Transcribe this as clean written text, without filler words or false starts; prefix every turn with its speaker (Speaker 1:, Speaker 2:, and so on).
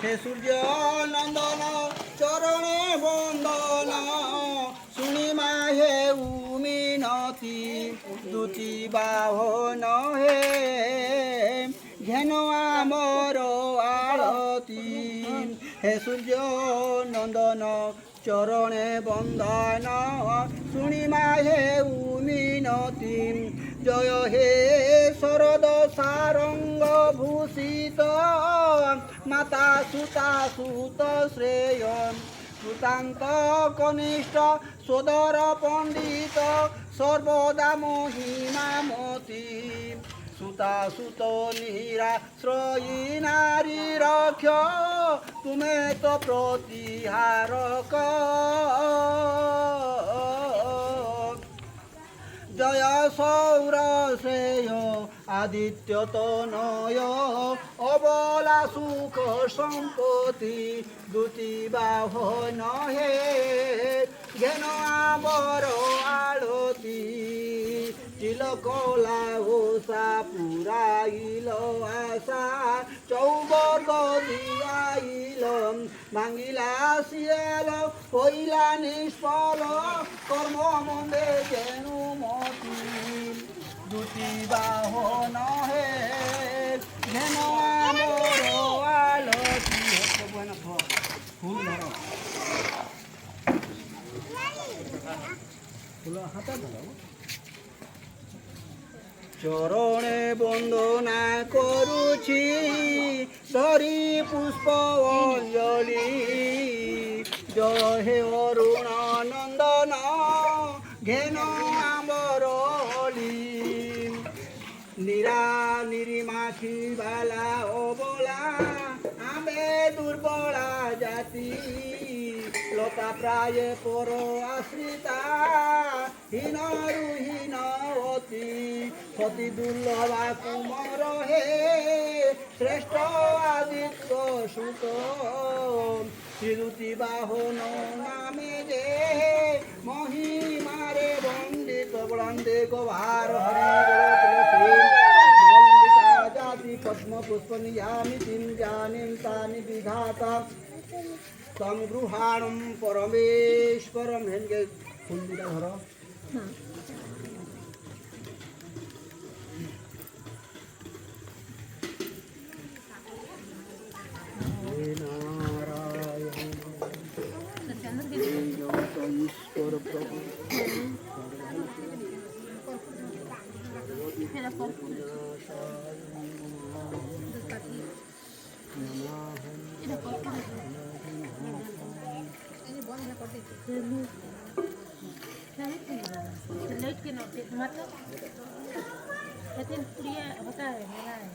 Speaker 1: হে সূর্য নন্দন চরণে বন্দন শুনিমা হে উমিনতি দুটি বাহন হে ঘেন আমর আরতি হে সূর্য নন্দন চরণে বন্দন শুনিমা হে উমিনতি জয় হে শরদ সারঙ্গ ভূষিত মাতা সুতা সুত শ্রেয় সুতান্ত কনিষ্ঠ সদর পণ্ডিত সর্বদা মহিমামতি সুতা সুত নিরাশ্রয়ী নারী রক্ষ তুমে তো প্রতিহারক জয় সৌর শ্রেয় আদিত্য তনয় অবলা সুখ সম্পত্তি দুটি বাহন হে ঘেন আবর আলতি তিলকলা ওষা পুরাইল আশা চৌবর্গ দিয়াইল ভাঙিলা শিয়াল হইলা নিষ্ফল কর্ম মন্দে যেনু মতি দুটি বাহন হে ঘেন আমর আলতি ফুল ধর ফুল হাতে ধর চরণে বন্দনা করুছি ধরি পুষ্প অঞ্জলি জয় হে অরুণ নন্দন ঘেন আমর নিরা নিরিমাখি বালা অবলা আমে দুর্বলা জাতি লতা প্রায় পর আশ্রিতা হীনরু হীনবতী সতী দুর্লভা কুমর হে শ্রেষ্ঠ আদিত্য সুত শ্রীরুতি বাহন নামে যে মহিমারে বন্দিত বন্দে গোভার হরি জাতি পদ্ম পুষ্প নিয়ামি তিন জানিম তানি বিধাতা সংগৃহাণম পরমেশ্বরম হেনকে ফুল দুটা ধর ঈশ্বর প্রভু
Speaker 2: लाइट के नोटे मतलब लेकिन प्रिय होता है मेरा है